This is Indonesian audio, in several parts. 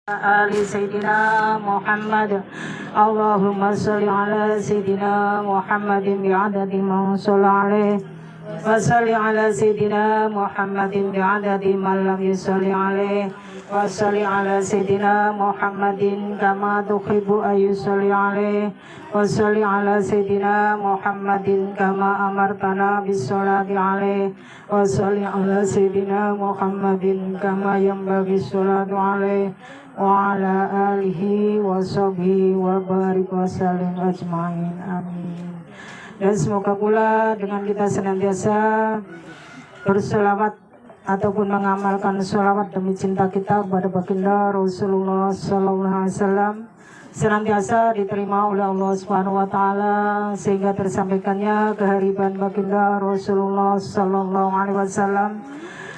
Ali Sayyidina Muhammad. Allahumma salli ala Sayyidina Muhammadin bi'adadi man shalla alaihi wa salli ala Sayyidina Muhammadin bi'adadi man lam yusalli alaihi wa salli ala Sayyidina Muhammadin kama tuhibbu ayyusalli alaihi wa salli ala Sayyidina Muhammadin kama amartana bis-sholati alaihi wa salli ala Sayyidina Muhammadin kama yanbaghi sholatu alaihi wa ala alihi wa sahbihi wa barik wa salim ajma'in, amin. Dan semoga pula dengan kita senantiasa berselawat ataupun mengamalkan selawat demi cinta kita kepada baginda Rasulullah sallallahu alaihi wasallam senantiasa diterima oleh Allah Subhanahu wa taala, sehingga tersampaikannya kehariban baginda Rasulullah sallallahu alaihi wasallam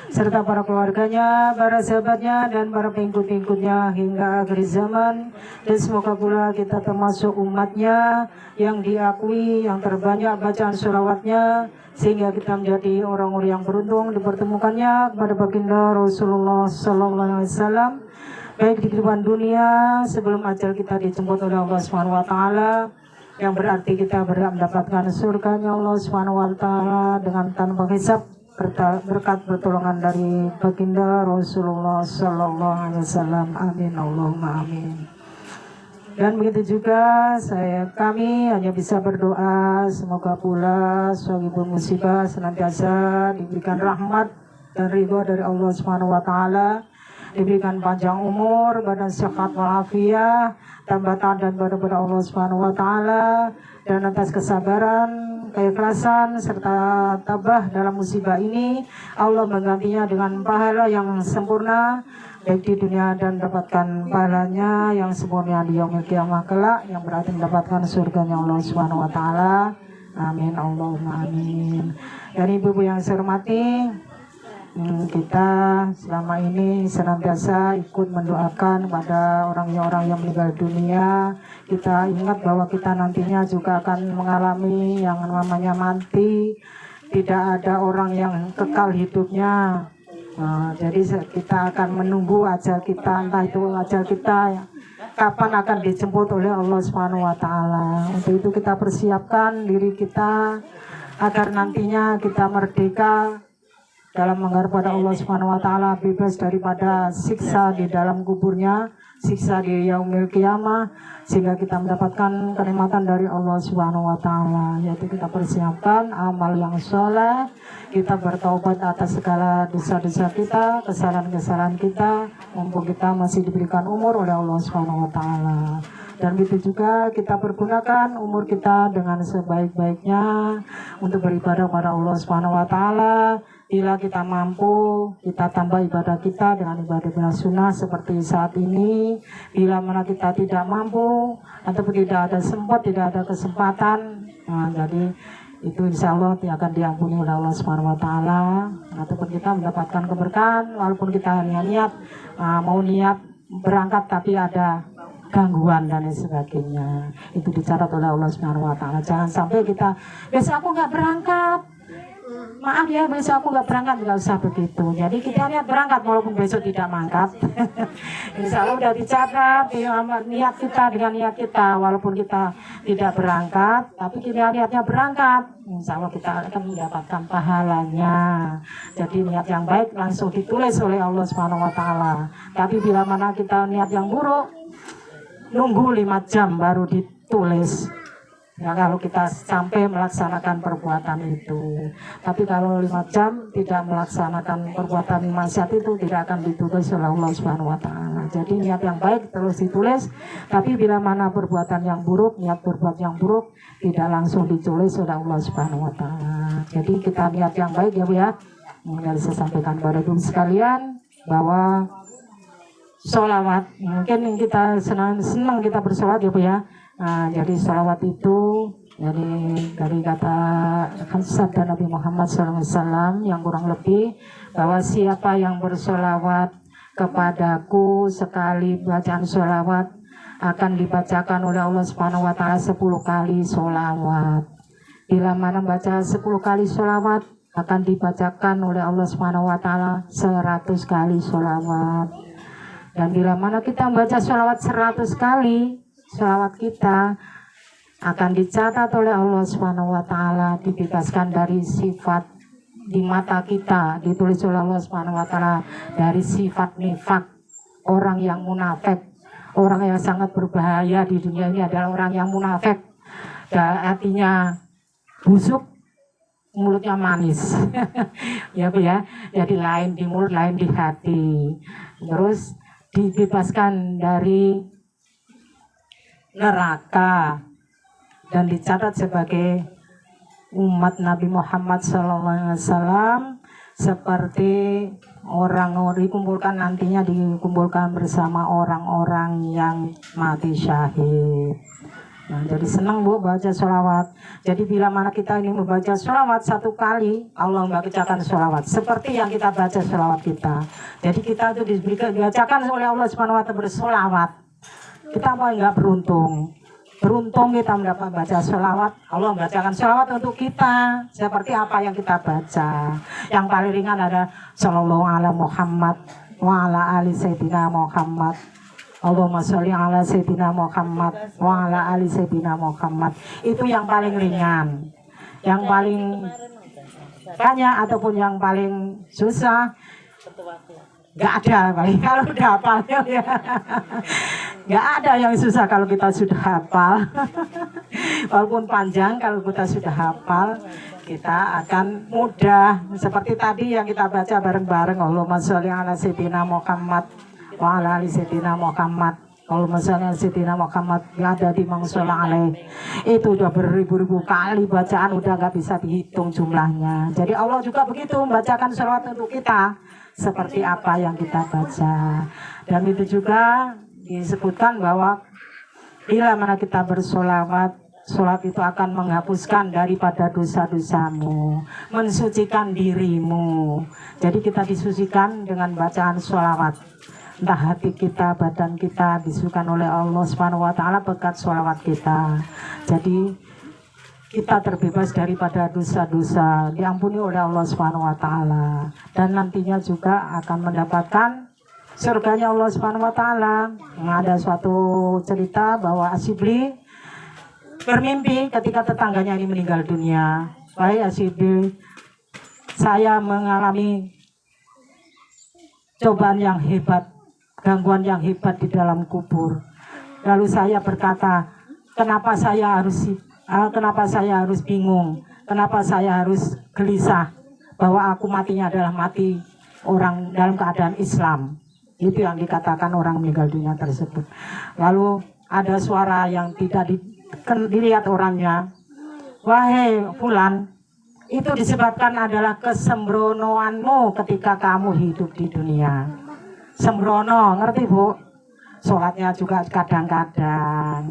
serta para keluarganya, para sahabatnya, dan para pengikut-pengikutnya hingga akhir zaman. Dan semoga pula kita termasuk umatnya yang diakui yang terbanyak bacaan sholawatnya, sehingga kita menjadi orang-orang yang beruntung dipertemukannya kepada baginda Rasulullah sallallahu alaihi wasallam, baik di kehidupan dunia sebelum ajal kita dijemput oleh Allah Subhanahu wa taala, yang berarti kita berhak mendapatkan surganya Allah Subhanahu wa taala dengan tanpa hisab, berkat pertolongan dari baginda Rasulullah sallallahu alaihi wasallam, amin Allahumma amin. Dan begitu juga kami hanya bisa berdoa semoga pula sahibul musibah senantiasa diberikan rahmat dan ridho dari Allah Subhanahu wa taala, diberikan panjang umur, badan sehat walafiat, tambah taat dan pada Allah Subhanahu wa taala, dan atas kesabaran, keikhlasan serta tabah dalam musibah ini Allah menggantinya dengan pahala yang sempurna baik di dunia dan mendapatkan pahalanya yang sempurna di yaumil qiyamah kelak, yang berarti mendapatkan surganya Allah Subhanahu wa taala, amin Allahumma amin. Dan ibu-ibu yang saya hormati, kita selama ini senantiasa ikut mendoakan pada orang-orang yang meninggal dunia. Kita ingat bahwa kita nantinya juga akan mengalami yang namanya mati. Tidak ada orang yang kekal hidupnya. Jadi kita akan menunggu ajal kita, entah itu ajal kita kapan akan dijemput oleh Allah Subhanahu wa taala. Untuk itu kita persiapkan diri kita agar nantinya kita merdeka dalam mengharap pada Allah Subhanahu wa taala, bebas daripada siksa di dalam kuburnya, siksa di yaumil qiyamah, sehingga kita mendapatkan kenikmatan dari Allah Subhanahu wa taala. Yaitu kita persiapkan amal yang soleh, kita bertaubat atas segala dosa-dosa kita, kesalahan-kesalahan kita, mumpung kita masih diberikan umur oleh Allah Subhanahu wa taala. Dan begitu juga kita pergunakan umur kita dengan sebaik-baiknya untuk beribadah pada Allah Subhanahu wa taala. Bila kita mampu, kita tambah ibadah kita dengan ibadah sunnah seperti saat ini. Bila mana kita tidak mampu ataupun tidak ada sempat, tidak ada kesempatan, jadi itu insya Allah akan diampuni oleh Allah Subhanahu wa taala. Ataupun kita mendapatkan keberkahan walaupun kita hanya niat mau niat berangkat tapi ada gangguan dan lain sebagainya, itu dicatat oleh Allah Subhanahu wa taala. Jangan sampai kita besok aku nggak berangkat, maaf ya besok aku nggak berangkat, nggak usah begitu. Jadi kita niat berangkat walaupun besok tidak mangkat. Insya Allah udah dicatat di niat kita, dengan niat kita walaupun kita tidak berangkat, tapi kita niatnya berangkat, insya Allah kita akan mendapatkan pahalanya. Jadi niat yang baik langsung ditulis oleh Allah Subhanahu wa taala. Tapi bila mana kita niat yang buruk, nunggu 5 jam baru ditulis. Ya, kalau kita sampai melaksanakan perbuatan itu. Tapi kalau 5 jam tidak melaksanakan perbuatan maksiat itu, tidak akan ditulis oleh Allah Subhanahu wa taala. Jadi niat yang baik terus ditulis, tapi bila mana perbuatan yang buruk, niat berbuat yang buruk tidak langsung ditulis oleh Allah Subhanahu wa taala. Jadi kita niat yang baik ya Bu ya. Yang saya sampaikan kepada ibu sekalian bahwa sholawat, mungkin kita senang kita bersolawat ya Bu ya. Jadi sholawat itu dari kata sabda Nabi Muhammad SAW yang kurang lebih bahwa siapa yang bersolawat kepadaku sekali bacaan sholawat akan dibacakan oleh Allah Subhanahu wa taala 10 kali sholawat. Bila mana baca 10 kali sholawat akan dibacakan oleh Allah Subhanahu wa taala 100 kali sholawat. Dan bila mana kita membaca sholawat 100 kali, sholawat kita akan dicatat oleh Allah Subhanahu wa Ta'ala, dibebaskan dari sifat di mata kita, ditulis oleh Allah Subhanahu wa Ta'ala dari sifat nifak, orang yang munafik. Orang yang sangat berbahaya di dunia ini adalah orang yang munafik. Dan artinya busuk, mulutnya manis. Ya Bu ya. Jadi lain di mulut, lain di hati. Terus dibebaskan dari neraka dan dicatat sebagai umat Nabi Muhammad SAW, seperti orang-orang dikumpulkan nantinya, dikumpulkan bersama orang-orang yang mati syahid. Nah, jadi senang Bu baca sholawat. Jadi bila mana kita ini membaca sholawat 1 kali, Allah membacakan sholawat seperti yang kita baca sholawat kita. Jadi kita itu dibacakan oleh Allah Subhanahu wa Ta'ala bersolawat. Kita apa enggak beruntung? Beruntung kita mendapat baca sholawat. Allah membacakan sholawat untuk kita seperti apa yang kita baca. Yang paling ringan ada Sallallahu ala Muhammad wa ala ali Sayyidina Muhammad. Allahumma sholli ala Sayyidina Muhammad wa ala ali Sayyidina Muhammad. Itu yang paling ringan. Yang paling banyak ataupun yang paling susah nggak ada paling kalau udah hafalnya ya. Nggak ada yang susah kalau kita sudah hafal. Walaupun panjang, kalau kita sudah hafal kita akan mudah. Seperti tadi yang kita baca bareng-bareng, Allahumma sholli ala Sayyidina Muhammad wa ala ali Sayyidina Muhammad. Allahumma sholli ala Sayyidina Muhammad ya ada di mangsola alaih. Itu udah beribu-ribu kali bacaan, udah nggak bisa dihitung jumlahnya. Jadi Allah juga begitu membacakan sholawat untuk kita seperti apa yang kita baca. Dan itu juga disebutkan bahwa bila mana kita bersolawat, sholat itu akan menghapuskan daripada dosa-dosamu, mensucikan dirimu. Jadi kita disucikan dengan bacaan sholawat. Entah hati kita, badan kita disucikan oleh Allah Subhanahu wa Ta'ala berkat sholawat kita. Jadi kita terbebas daripada dosa-dosa, diampuni oleh Allah Subhanahu wa Ta'ala, dan nantinya juga akan mendapatkan surganya Allah Subhanahu wa Ta'ala. Ada suatu cerita bahwa Asyibli bermimpi ketika tetangganya ini meninggal dunia. Wahai Asyibli, saya mengalami cobaan yang hebat, gangguan yang hebat di dalam kubur. Lalu saya berkata, kenapa saya harus bingung, kenapa saya harus gelisah bahwa aku matinya adalah mati orang dalam keadaan Islam. Itu yang dikatakan orang meninggal dunia tersebut. Lalu ada suara yang tidak dilihat orangnya, wahai fulan, itu disebabkan adalah kesembronoanmu ketika kamu hidup di dunia. Sembrono, ngerti Bu? Sholatnya juga kadang-kadang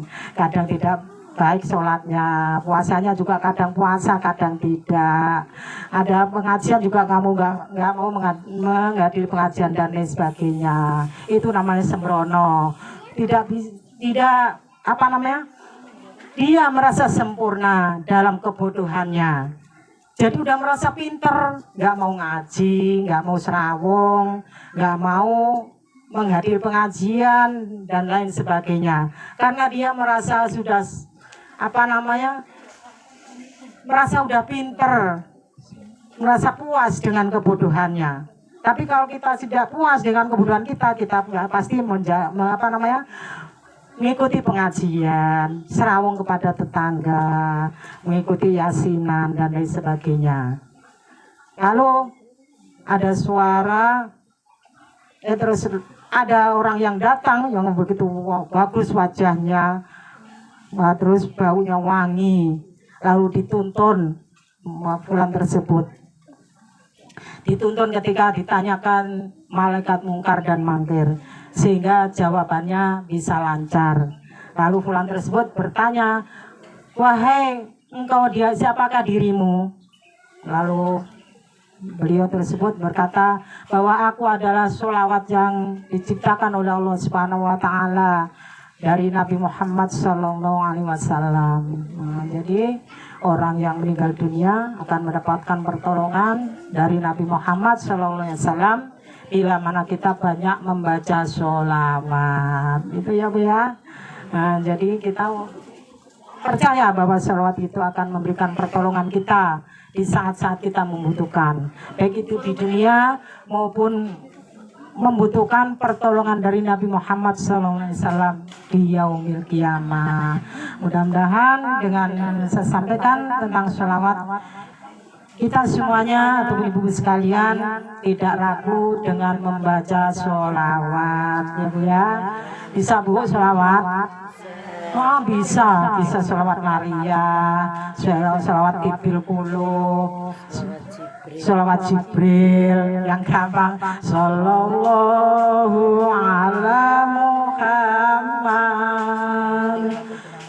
tidak baik sholatnya, puasanya juga kadang puasa, kadang tidak. Ada pengajian juga kamu nggak mau menghadiri pengajian dan lain sebagainya. Itu namanya sembrono. Tidak apa namanya? Dia merasa sempurna dalam kebodohannya. Jadi udah merasa pinter, nggak mau ngaji, nggak mau serawung, nggak mau menghadiri pengajian dan lain sebagainya. Karena dia merasa sudah merasa udah pinter, merasa puas dengan kebodohannya. Tapi kalau kita tidak puas dengan kebodohan kita pasti mengikuti pengajian, serawung kepada tetangga, mengikuti yasinan dan lain sebagainya. Lalu ada suara, terus ada orang yang datang yang begitu bagus wajahnya, terus baunya wangi, lalu dituntun fulan tersebut. Dituntun ketika ditanyakan malaikat mungkar dan mangkir, sehingga jawabannya bisa lancar. Lalu fulan tersebut bertanya, wahai engkau siapakah dirimu? Lalu beliau tersebut berkata bahwa aku adalah sholawat yang diciptakan oleh Allah Subhanahu wa Ta'ala dari Nabi Muhammad Sallallahu Alaihi Wasallam. Jadi orang yang meninggal dunia akan mendapatkan pertolongan dari Nabi Muhammad Sallallahu Alaihi Wasallam bila mana kita banyak membaca sholawat. Itu ya Bu ya. Nah, jadi kita percaya bahwa sholawat itu akan memberikan pertolongan kita di saat-saat kita membutuhkan, baik itu di dunia maupun membutuhkan pertolongan dari Nabi Muhammad SAW di yaumil qiyamah. Mudah-mudahan dengan saya sampaikan tentang sholawat, kita semuanya atau ibu-ibu sekalian tidak ragu dengan membaca sholawat, ya Bu ya. Bisa Bu sholawat? Oh bisa sholawat Maria, sholawat Ibil Qulub, sholawat Jibril yang gampang. Sallallahu ala Muhammad,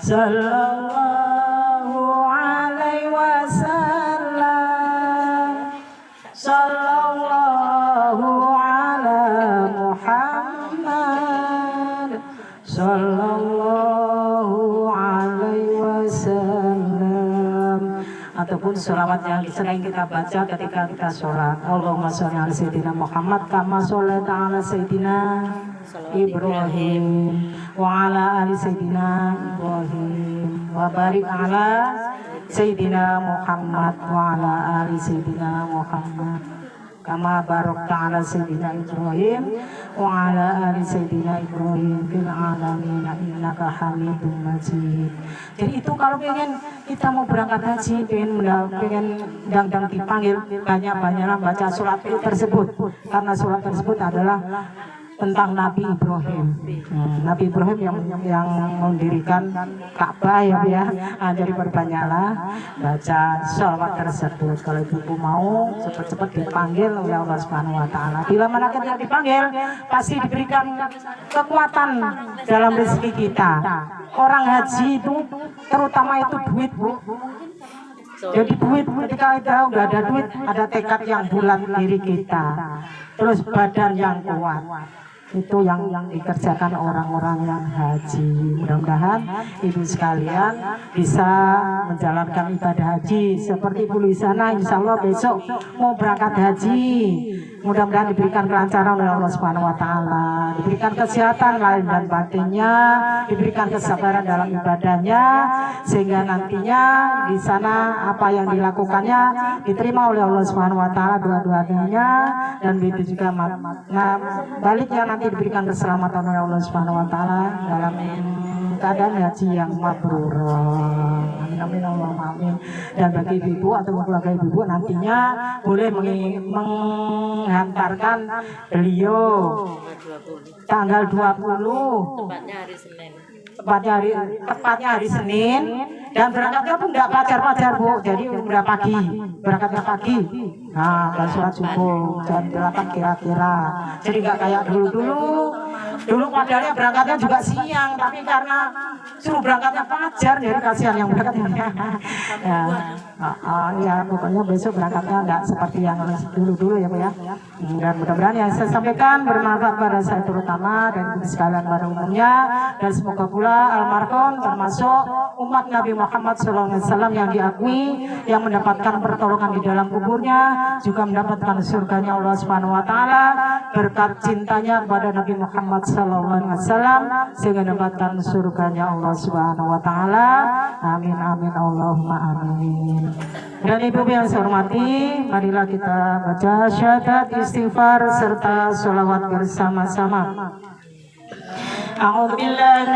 sallallahu alaihi wasallam, sallallahu ala Muhammad, sallallahu ataupun sholawat yang sering kita baca ketika kita sholat. Allahumma sholli ala sayyidina Muhammad kama shollaita ala sayyidina Ibrahim wa ala ali sayyidina Ibrahim wa barik ala sayyidina Muhammad wa ala ali sayyidina Muhammad kama barakta ala sayyidina Ibrahim wa ala ali sayyidina Ibrahim fil alamin innaka Hamidum Majid. Jadi itu kalau pengen kita mau berangkat haji, pengen dang dipanggil, banyak-banyaklah baca surat tersebut, karena surat tersebut adalah tentang Nabi Ibrahim. Nabi Ibrahim yang mendirikan Ka'bah ya Bu ya. Nah, jadi perbanyaklah baca sholawat tersebut. Kalau ibu mau cepat-cepat dipanggil oleh Allah Subhanahu wa taala. Bila mana kita dipanggil, pasti diberikan kekuatan dalam rezeki kita. Orang haji itu terutama itu duit Bu. Jadi duit, ketika kita nggak ada duit, ada tekad yang bulat diri kita, terus badan yang kuat. Itu yang dikerjakan orang-orang yang haji. Mudah-mudahan ibu sekalian bisa menjalankan ibadah haji seperti ibu Lisana. Insya Allah besok mau berangkat haji, mudah-mudahan diberikan kelancaran oleh Allah Subhanahu wa taala, diberikan kesehatan lahir dan batinnya, diberikan kesabaran dalam ibadahnya, sehingga nantinya di sana apa yang dilakukannya diterima oleh Allah Subhanahu wa taala doa-doanya, dan begitu juga baliknya nanti diberikan keselamatan oleh Allah Subhanahu wa taala dalam keadaan haji yang mabrur. Amin amin Allahumma amin. Dan bagi ibu atau keluarga ibu nantinya boleh menghantarkan beliau tanggal 20, tepatnya hari Senin, dan berangkatnya pun enggak pajar-pajar Bu, jadi udah pagi, berangkatnya pagi. Nah, dan sholat subuh jam 8 kira-kira. Jadi enggak kayak dulu padarnya berangkatnya juga siang, tapi karena suruh berangkatnya fajar, jadi kasihan yang berangkatnya. Ya, pokoknya besok berangkatnya enggak seperti yang dulu ya Bu ya. Dan mudah-mudahan yang saya sampaikan bermanfaat pada saya terutama dan sekalian pada umumnya, dan semoga pula almarhum termasuk umat Nabi Muhammad SAW yang diakui, yang mendapatkan pertolongan di dalam kuburnya, juga mendapatkan surganya Allah Subhanahu wa taala berkat cintanya kepada Nabi Muhammad SAW, sehingga mendapatkan surganya Allah Subhanahu wa taala. Amin amin Allahumma amin. Dan ibu yang saya hormati, marilah kita baca syahadat, istighfar serta sholawat bersama-sama. A'udzubillah